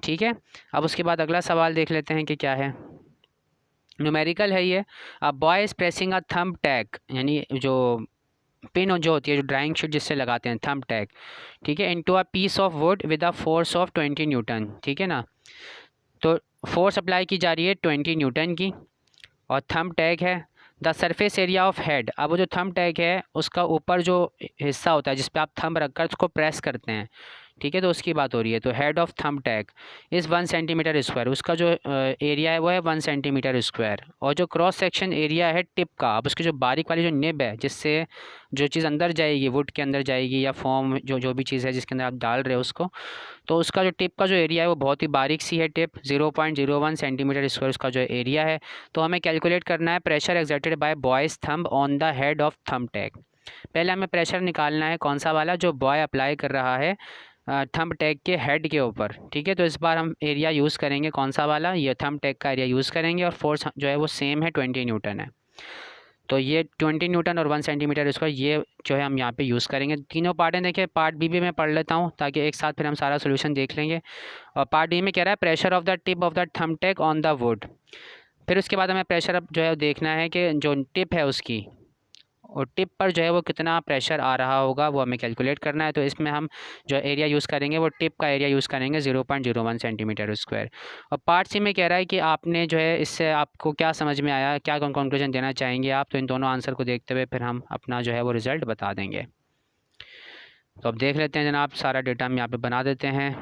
[SPEAKER 1] ठीक है। अब उसके बाद अगला सवाल देख लेते हैं कि क्या है। न्यूमेरिकल है ये। अब boy is pressing a thumb tag, यानी जो पिन जो होती है, जो ड्राइंग शीट जिससे लगाते हैं, थंब टैग, ठीक है, into a piece of wood with a force of 20 newton, ठीक है ना। तो फोर्स अप्लाई की जा रही है 20 न्यूटन की, और थंब टैग है the surface area of head. अब वो जो थंब टैग है उसका ऊपर जो हिस्सा होता है जिस पे आप थंब रखकर उसको प्रेस करते हैं, ठीक है, तो उसकी बात हो रही है। तो head of thumb tag is 1 centimetre square, उसका जो एरिया है वो है 1 सेंटीमीटर स्क्वायर। और जो क्रॉस सेक्शन एरिया है टिप का, अब उसकी जो बारीक वाली जो निब है जिससे जो चीज़ अंदर जाएगी, वुड के अंदर जाएगी, या फॉर्म जो भी चीज़ है जिसके अंदर आप डाल रहे हो उसको, तो उसका जो टिप का जो एरिया है वो बहुत ही बारीक सी है टिप, 0.01 सेंटीमीटर स्क्वायर उसका जो एरिया है। तो हमें कैलकुलेट करना है pressure exerted by boys thumb on the head of thumb tag. पहले हमें प्रेशर निकालना है कौन सा वाला, जो बॉय अप्लाई कर रहा है थंब टैग के हेड के ऊपर, ठीक है। तो इस बार हम एरिया यूज़ करेंगे कौन सा वाला, ये थंब टैग का एरिया यूज़ करेंगे, और फोर्स जो है वो सेम है 20 न्यूटन है। तो ये 20 न्यूटन और 1 सेंटीमीटर इसका ये जो है हम यहाँ पे यूज़ करेंगे। तीनों पार्ट हैं, देखिए पार्ट बी भी मैं पढ़ लेता हूँ ताकि एक साथ फिर हम सारा सोल्यूशन देख लेंगे। और पार्ट बी में कह रहा है pressure of the tip of the thumb tag on the wood. फिर उसके बाद हमें प्रेशर अब जो है देखना है कि जो टिप है उसकी, और टिप पर जो है वो कितना प्रेशर आ रहा होगा वो हमें कैलकुलेट करना है। तो इसमें हम जो एरिया यूज़ करेंगे वो टिप का एरिया यूज़ करेंगे 0.01 सेंटीमीटर स्क्वायर। और पार्ट सी में कह रहा है कि आपने जो है इससे आपको क्या समझ में आया, क्या कंक्लूजन देना चाहेंगे आप। तो इन दोनों आंसर को देखते हुए फिर हम अपना जो है वो रिज़ल्ट बता देंगे। तो अब देख लेते हैं जनाब, सारा डेटा हम यहाँ पे बना देते हैं।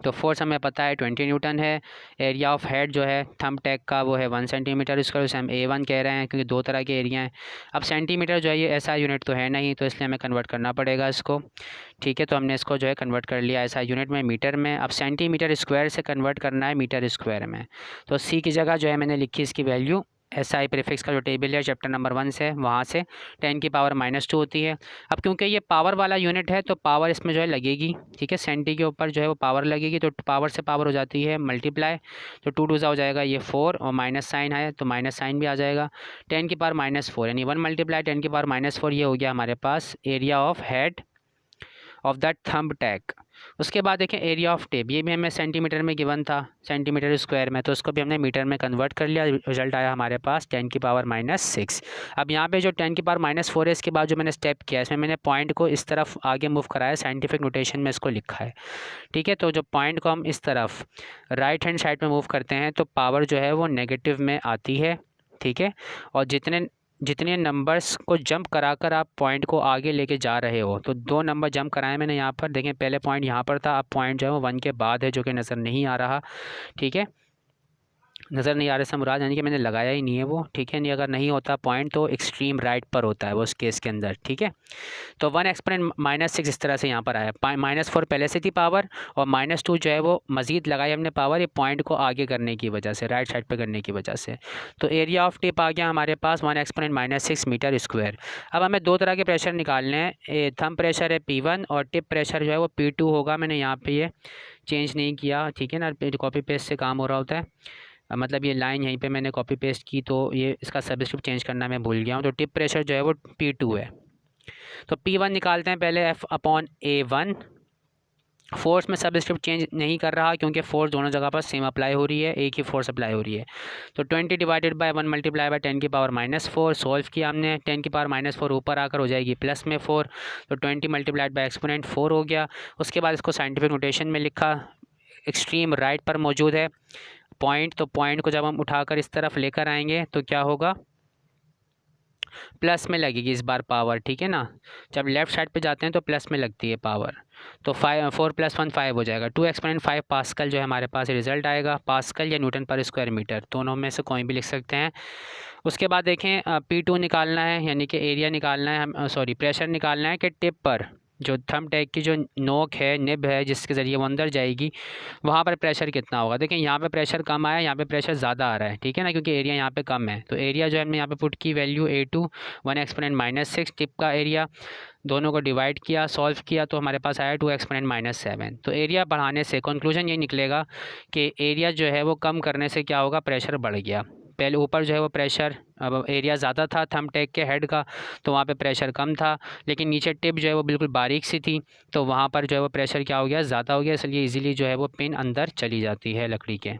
[SPEAKER 1] तो फोर्स हमें पता है 20 न्यूटन है। एरिया ऑफ हेड जो है थंब टैग का वो है 1 सेंटीमीटर स्क्वायर, उसे हम A1 कह रहे हैं क्योंकि दो तरह के एरिया हैं। अब सेंटीमीटर जो है ये ऐसा यूनिट तो है नहीं, तो इसलिए हमें कन्वर्ट करना पड़ेगा इसको। ठीक है, तो हमने इसको जो है कन्वर्ट कर लिया ऐसा यूनिट में, मीटर में। अब सेंटीमीटर स्क्वायर से कन्वर्ट करना है मीटर स्क्वायर में। तो C की जगह जो है मैंने लिखी इसकी वैल्यू, SI प्रीफिक्स का जो टेबल है चैप्टर नंबर 1 से, वहाँ से 10 की पावर -2 होती है। अब क्योंकि ये पावर वाला यूनिट है तो पावर इसमें जो है लगेगी। ठीक है, सेंटी के ऊपर जो है वो पावर लगेगी, तो पावर से पावर हो जाती है मल्टीप्लाई। तो 2 2 हो जाएगा ये 4, और माइनस साइन है तो माइनस साइन भी आ जाएगा। 10 की पावर -4 यानी 1 × 10 की पावर -4, ये हो गया हमारे पास area of head of that thumbtack. उसके बाद देखें एरिया ऑफ टेप, ये भी हमें सेंटीमीटर में गिवन था, सेंटीमीटर स्क्वायर में, तो उसको भी हमने मीटर में कन्वर्ट कर लिया। रिजल्ट आया हमारे पास 10 की पावर -6। अब यहाँ पे जो 10 की पावर -4 है, इसके बाद जो मैंने स्टेप किया इसमें मैंने पॉइंट को इस तरफ आगे मूव कराया, साइंटिफिक नोटेशन में इसको लिखा है। ठीक है, तो जो पॉइंट को हम इस तरफ राइट हैंड साइड में मूव करते हैं तो पावर जो है वो नेगेटिव में आती है। ठीक है, और जितने जितने नंबर्स को जंप कराकर आप पॉइंट को आगे लेके जा रहे हो, तो 2 नंबर जंप कराए मैंने यहाँ पर, देखें पहले पॉइंट यहाँ पर था, अब पॉइंट जो है वो 1 के बाद है जो कि नज़र नहीं आ रहा। ठीक है, नज़र नहीं आ रहा से मुराद यानी कि मैंने लगाया ही नहीं है वो। ठीक है, नहीं अगर नहीं होता पॉइंट तो एक्सट्रीम राइट पर होता है वो उस केस के अंदर। ठीक है, तो 1 एक्सपोनेंट -6 इस तरह से यहाँ पर आया। -4 पहले से थी पावर, और -2 जो है वो मज़ीद लगाई हमने पावर, ये पॉइंट को आगे करने की वजह से, राइट साइड पे करने की वजह से। तो एरिया ऑफ टिप आ गया हमारे पास 1 एक्सपोनेंट -6 मीटर स्क्वायर। अब हमें 2 तरह के प्रेशर निकालने हैं, थंब प्रेशर है P1 और टिप प्रेशर जो है वो P2 होगा। मैंने यहाँ पर ये चेंज नहीं किया। ठीक है ना, कॉपी पेस्ट से काम हो रहा होता है, मतलब ये लाइन यहीं पे मैंने कॉपी पेस्ट की, तो ये इसका सबस्क्रिप्ट चेंज करना मैं भूल गया हूँ। तो टिप प्रेशर जो है वो P2 है। तो P1 निकालते हैं पहले, F/A1। फोर्स में सबस्क्रिप्ट चेंज नहीं कर रहा क्योंकि फोर्स दोनों जगह पर सेम अप्लाई हो रही है, एक ही फोर्स अप्लाई हो रही है। तो 20 डिवाइडेड बाय 1 मल्टीप्लाई बाय 10 की पावर -4। सॉल्व किया हमने, 10 की पावर -4 ऊपर आकर हो जाएगी +4। तो 20 मल्टीप्लाइड बाय एक्सपोनेंट 4 हो गया। उसके बाद इसको साइंटिफिक नोटेशन में लिखा, एक्सट्रीम राइट पर मौजूद है पॉइंट, तो पॉइंट को जब हम उठाकर इस तरफ लेकर आएंगे तो क्या होगा, प्लस में लगेगी इस बार पावर। ठीक है ना, जब लेफ़्ट साइड पे जाते हैं तो प्लस में लगती है पावर। तो 4 + 1 5 हो जाएगा। 2 एक्सपोनेंट 5 पास्कल जो है हमारे पास रिजल्ट आएगा, पास्कल या न्यूटन पर स्क्वायर मीटर, दोनों में से कोई भी लिख सकते हैं। उसके बाद देखें P2 निकालना है, यानी कि एरिया निकालना है, हम प्रेशर निकालना है कि टिप पर जो थंब टैग की जो नोक है, निब है, जिसके ज़रिए वो अंदर जाएगी, वहाँ पर प्रेशर कितना होगा। देखें यहाँ पे प्रेशर कम आया, यहाँ पे प्रेशर ज़्यादा आ रहा है। ठीक है ना, क्योंकि एरिया यहाँ पे कम है। तो एरिया जो है हमने यहाँ पे पुट की वैल्यू A2 1 एक्सपोनेंट -6 टिप का एरिया, दोनों को डिवाइड किया, सॉल्व किया, तो हमारे पास आया 2 एक्सपोनेंट -7। तो एरिया बढ़ाने से कंक्लूजन ये निकलेगा कि एरिया जो है वो कम करने से क्या होगा, प्रेशर बढ़ गया। पहले ऊपर जो है वो प्रेशर, अब एरिया ज़्यादा था थंब टैग के हेड का, तो वहाँ पे प्रेशर कम था, लेकिन नीचे टिप जो है वो बिल्कुल बारीक सी थी, तो वहाँ पर जो है वो प्रेशर क्या हो गया, ज़्यादा हो गया, इसलिए इजीली जो है वो पिन अंदर चली जाती है लकड़ी के।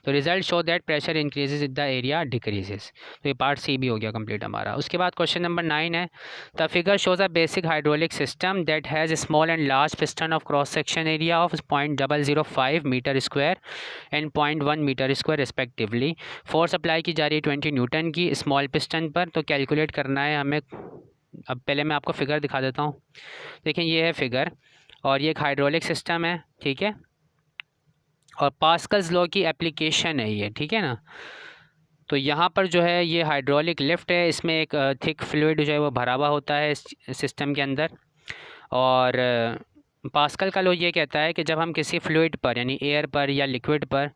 [SPEAKER 1] तो result show that pressure increases with the area decreases. तो ये पार्ट C भी हो गया कंप्लीट हमारा। उसके बाद क्वेश्चन नंबर 9 है, the figure shows a basic hydraulic system that has small and large piston of cross section area of 0.005 metre square and 0.1 metre square respectively. Force apply की जा रही है 20 न्यूटन की स्मॉल पिस्टन पर। तो कैलकुलेट करना है हमें। अब पहले मैं आपको फ़िगर दिखा देता हूँ। देखिए ये है फ़िगर, और ये एक हाइड्रोलिक सिस्टम है। ठीक है, और पास्कल्स लॉ की एप्लीकेशन है ये। ठीक है ना, तो यहाँ पर जो है ये हाइड्रोलिक लिफ्ट है, इसमें एक थिक फ्लूइड जो है वो भरा हुआ होता है इस सिस्टम के अंदर। और पास्कल का लॉ ये कहता है कि जब हम किसी फ्लूइड पर यानी एयर पर या लिक्विड पर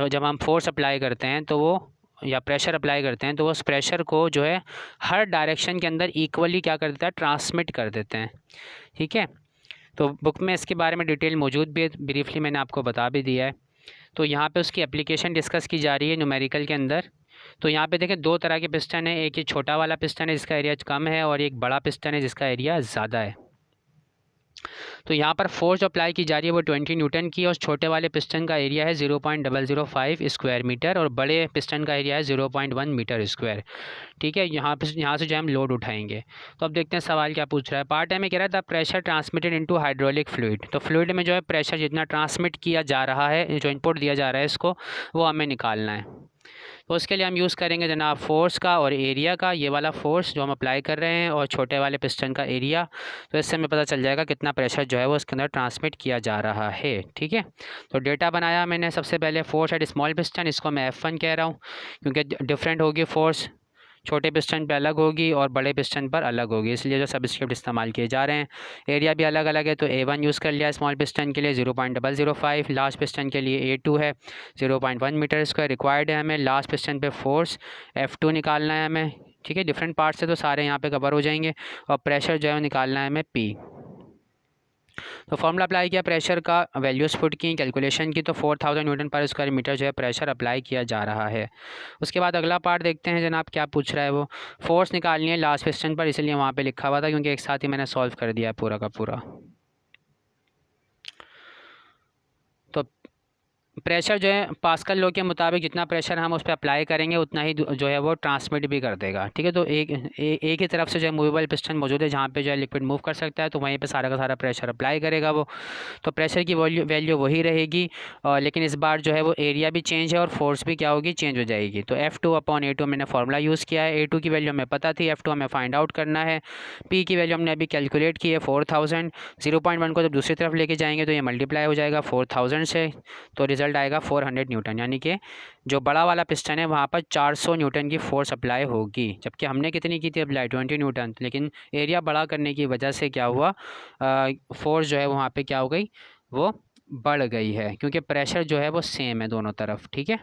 [SPEAKER 1] जब हम फोर्स अप्लाई करते हैं तो वो, या प्रेशर अप्लाई करते हैं, तो वो उस प्रेशर को जो है हर डायरेक्शन के अंदर इक्वली क्या कर देता है, ट्रांसमिट कर देते हैं। ठीक है, तो बुक में इसके बारे में डिटेल मौजूद भी है, ब्रीफली मैंने आपको बता भी दिया है। तो यहाँ पे उसकी एप्लीकेशन डिस्कस की जा रही है न्यूमेरिकल के अंदर। तो यहाँ पे देखें 2 तरह के पिस्टन है, एक ये छोटा वाला पिस्टन है जिसका एरिया कम है, और एक बड़ा पिस्टन है जिसका एरिया ज़्यादा है। तो यहाँ पर फोर्स जो अप्लाई की जा रही है वो 20 न्यूटन की, और छोटे वाले पिस्टन का एरिया है 0.005 स्क्वायर मीटर, और बड़े पिस्टन का एरिया है 0.1 मीटर स्क्वायर। ठीक है, यहाँ से जो हम लोड उठाएंगे। तो अब देखते हैं सवाल क्या पूछ रहा है। पार्ट ए में कह रहा है the pressure transmitted into hydraulic fluid. तो फ्लूइड में जो है प्रेशर जितना ट्रांसमिट किया जा रहा है, जो इनपुट दिया जा रहा है इसको, वो हमें निकालना है। तो उसके लिए हम यूज़ करेंगे जनाब फ़ोर्स का और एरिया का, ये वाला फ़ोर्स जो हम अप्लाई कर रहे हैं और छोटे वाले पिस्टन का एरिया। तो इससे हमें पता चल जाएगा कितना प्रेशर जो है वो इसके अंदर ट्रांसमिट किया जा रहा है। ठीक है, तो डेटा बनाया मैंने। सबसे पहले फ़ोर्स एट स्मॉल पिस्टन, इसको मैं F1 कह रहा हूँ क्योंकि डिफरेंट होगी फ़ोर्स, छोटे पिस्टन पे अलग होगी और बड़े पिस्टन पर अलग होगी, इसलिए जो सबस्क्रिप्ट इस्तेमाल किए जा रहे हैं। एरिया भी अलग अलग है, तो A1 यूज़ कर लिया स्मॉल पिस्टन के लिए 0.005, लार्ज पिस्टन के लिए A2 है 0.1 मीटर स्क्वायर रिक्वायर्ड है हमें। लास्ट पिस्टन पे फोर्स F2 निकालना है हमें। ठीक है, डिफरेंट पार्ट्स से तो सारे यहाँ पे कवर हो जाएंगे। और प्रेशर जो है निकालना है हमें P। तो फॉर्मूला अप्लाई किया प्रेशर का, वैल्यूज़ पुट की, कैलकुलेशन की, तो 4000 न्यूटन पर स्क्वायर मीटर जो है प्रेशर अप्लाई किया जा रहा है। उसके बाद अगला पार्ट देखते हैं जनाब क्या पूछ रहा है वो। फोर्स निकालनी है लास्ट पिस्टन पर, इसलिए वहाँ पे लिखा हुआ था क्योंकि एक साथ ही मैंने सॉल्व कर दिया पूरा का पूरा। तो प्रेशर जो है पास्कल लॉ के मुताबिक जितना प्रेशर हम उस पर अप्लाई करेंगे उतना ही जो है वो ट्रांसमिट भी कर देगा। ठीक है, तो एक ही तरफ से जो है मूवेबल पिस्टन मौजूद है जहाँ पे जो है लिक्विड मूव कर सकता है, तो वहीं पे सारा का सारा प्रेशर अप्लाई करेगा वो। तो प्रेशर की वैल्यू वही रहेगी, लेकिन इस बार जो है वो एरिया भी चेंज है और फोर्स भी क्या होगी, चेंज हो जाएगी। तो F2/A2 मैंने फार्मूला यूज़ किया है। A2 की वैल्यू हमें पता थी, F2 हमें फाइंड आउट करना है। P की वैल्यू हमने अभी कैलकुलेट की है 4000। 0.1 को जब दूसरी तरफ लेके जाएंगे तो ये मल्टीप्लाई हो जाएगा 4000 से, तो रिज़ल्ट आएगा 400 न्यूटन, यानी कि जो बड़ा वाला पिस्टन है वहाँ पर 400 न्यूटन की फोर्स अप्लाई होगी। जबकि हमने कितनी की थी अप्लाई, 20 न्यूटन, लेकिन एरिया बड़ा करने की वजह से क्या हुआ, फोर्स जो है वहाँ पे क्या हो गई, वो बढ़ गई है क्योंकि प्रेशर जो है वो सेम है दोनों तरफ। ठीक है,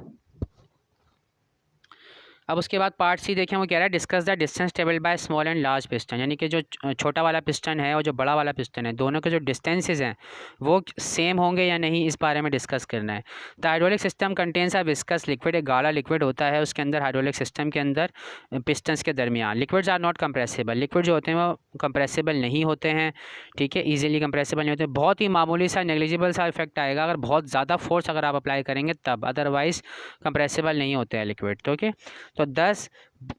[SPEAKER 1] अब उसके बाद पार्ट सी देखें, वो कह रहा है discuss the distance travelled by small and large piston, यानी कि जो छोटा वाला पिस्टन है और जो बड़ा वाला पिस्टन है दोनों के जो डिस्टेंसेस हैं वो सेम होंगे या नहीं, इस बारे में डिस्कस करना है। The hydraulic system contains a viscous liquid, एक गाढ़ा लिक्विड होता है उसके अंदर, हाइड्रोलिक सिस्टम के अंदर पिस्टन्स के दरमियान। Liquids are not compressible, liquid जो होते हैं वो कंप्रेसिबल नहीं होते हैं। ठीक है, ईजिली कंप्रेसिबल नहीं होते, बहुत ही मामूली सा नेग्लिजिबल सा इफेक्ट आएगा अगर बहुत ज़्यादा फोर्स अगर आप अप्लाई करेंगे तब, अदरवाइज़ कंप्रेसिबल नहीं होते हैं लिक्विड। तो ओके, तो 10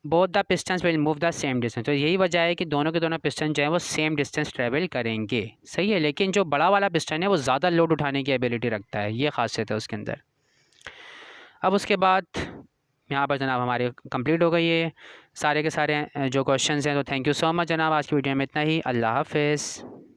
[SPEAKER 1] both the pistons will move the same distance, तो यही वजह है कि दोनों के दोनों पिस्टन जो है वो सेम डिस्टेंस ट्रेवल करेंगे। सही है, लेकिन जो बड़ा वाला पिस्टन है वो ज़्यादा लोड उठाने की एबिलिटी रखता है, ये खासियत है उसके अंदर। अब उसके बाद यहाँ पर जनाब हमारे कंप्लीट हो गई है सारे के सारे जो क्वेश्चंस हैं। तो थैंक यू सो मच जनाब, आज की वीडियो में इतना ही। अल्लाह हाफिज़।